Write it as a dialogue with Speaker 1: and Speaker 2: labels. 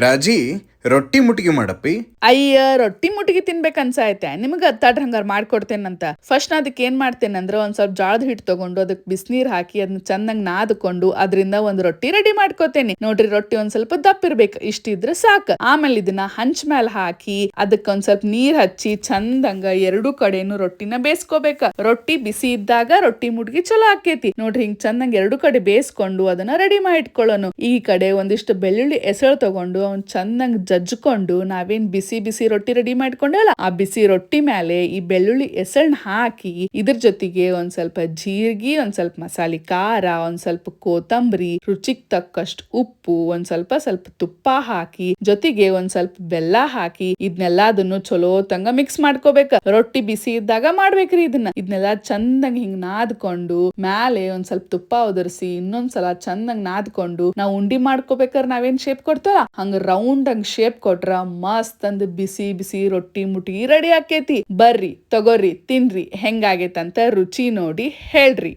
Speaker 1: ರಾಜಿ ರೊಟ್ಟಿ ಮುಟ್ಟಿಗೆ ಮಾಡಪ್ಪಿ.
Speaker 2: ಅಯ್ಯ, ರೊಟ್ಟಿ ಮುಟ್ಟಿಗೆ ತಿನ್ಬೇಕು ಅನ್ಸಾಯ್ತೆ ನಿಮ್ಗೆ ತಡ್ರಿ ಹಂಗಾರ ಮಾಡ್ಕೊಡ್ತೇನಂತ. ಫಸ್ಟ್ ನಾ ಅದಕ್ಕೆ ಏನ್ ಮಾಡ್ತೇನೆ ಅಂದ್ರೆ ಒಂದ್ ಸ್ವಲ್ಪ ಜೋಳದ ಹಿಟ್ಟು ತಗೊಂಡು ಅದಕ್ಕೆ ಬಿಸಿನೀರ್ ಹಾಕಿ ಅದನ್ನ ಚೆನ್ನಾಗಿ ನಾದ್ಕೊಂಡು ಅದರಿಂದ ಒಂದ್ ರೊಟ್ಟಿ ರೆಡಿ ಮಾಡ್ಕೋತೇನೆ. ನೋಡ್ರಿ, ರೊಟ್ಟಿ ಒಂದ್ ಸ್ವಲ್ಪ ದಪ್ಪ ಇರ್ಬೇಕು, ಇಷ್ಟಿದ್ರೆ ಸಾಕು. ಆಮೇಲೆ ಇದನ್ನ ಹಂಚ್ ಮೇಲೆ ಹಾಕಿ ಅದಕ್ಕೆ ಒಂದ್ ಸ್ವಲ್ಪ ನೀರ್ ಹಚ್ಚಿ ಚಂದಂಗ ಎರಡು ಕಡೆನು ರೊಟ್ಟಿನ ಬೇಯಿಸ್ಕೋಬೇಕ. ರೊಟ್ಟಿ ಬಿಸಿ ಇದ್ದಾಗ ರೊಟ್ಟಿ ಮುಟ್ಗಿ ಚಲೋ ಆಕೇತಿ. ನೋಡ್ರಿ, ಹಿಂಗ್ ಚಂದಂಗ ಎರಡು ಕಡೆ ಬೇಯಿಸ್ಕೊಂಡು ಅದನ್ನ ರೆಡಿ ಮಾಡಿ ಇಟ್ಕೊಳ್ಳೋನು. ಈ ಕಡೆ ಒಂದಿಷ್ಟು ಬೆಳ್ಳುಳ್ಳಿ ಎಸಳು ತಗೊಂಡು ಅವ್ನ್ ಚಂದಂಗ್ ಜಜ್ಕೊಂಡು ನಾವೇನ್ ಬಿಸಿ ಬಿಸಿ ರೊಟ್ಟಿ ರೆಡಿ ಮಾಡ್ಕೊಂಡಲ್ಲ ಆ ಬಿಸಿ ರೊಟ್ಟಿ ಮೇಲೆ ಈ ಬೆಳ್ಳುಳ್ಳಿ ಎಸಳನ್ನ ಹಾಕಿ ಇದ್ರ ಜೊತೆಗೆ ಒಂದ್ ಸ್ವಲ್ಪ ಜೀರಿಗೆ, ಒಂದ್ ಸ್ವಲ್ಪ ಮಸಾಲೆ ಖಾರ, ಒಂದ್ ಸ್ವಲ್ಪ ಕೊತ್ತಂಬರಿ, ರುಚಿಗೆ ತಕ್ಕಷ್ಟು ಉಪ್ಪು, ಒಂದ್ ಸ್ವಲ್ಪ ತುಪ್ಪ ಹಾಕಿ ಜೊತೆಗೆ ಒಂದ್ ಸ್ವಲ್ಪ ಬೆಲ್ಲ ಹಾಕಿ ಇದನ್ನೆಲ್ಲದನ್ನು ಚಲೋ ತಂಗ ಮಿಕ್ಸ್ ಮಾಡ್ಕೋಬೇಕ. ರೊಟ್ಟಿ ಬಿಸಿ ಇದ್ದಾಗ ಮಾಡ್ಬೇಕ್ರಿ ಇದನ್ನೆಲ್ಲ ಚಂದಂಗ್ ಹಿಂಗ್ ನಾದ್ಕೊಂಡು ಮ್ಯಾಲೆ ಒಂದ್ ಸ್ವಲ್ಪ ತುಪ್ಪ ಉದುರಿಸಿ ಇನ್ನೊಂದ್ಸಲ ಚಂದಂಗ್ ನಾದ್ಕೊಂಡು ನಾವು ಉಂಡಿ ಮಾಡ್ಕೋಬೇಕಾದ್ರೆ ನಾವೇನ್ ಶೇಪ್ ಕೊಡ್ತಾರ ಹಂಗ ರೌಂಡ್ ಹಂಗ್ ಶೇಪ್ ಕೊಟ್ರ ಮಸ್ತ್ ಅಂದ್ ಬಿಸಿ ಬಿಸಿ ರೊಟ್ಟಿ ಮುಟ್ಟಿ ರೆಡಿ ಆಕೇತಿ. ಬರ್ರಿ ತಗೋರಿ ತಿನ್ರಿ, ಹೆಂಗಾಗೇತಂತ ರುಚಿ ನೋಡಿ ಹೇಳ್ರಿ.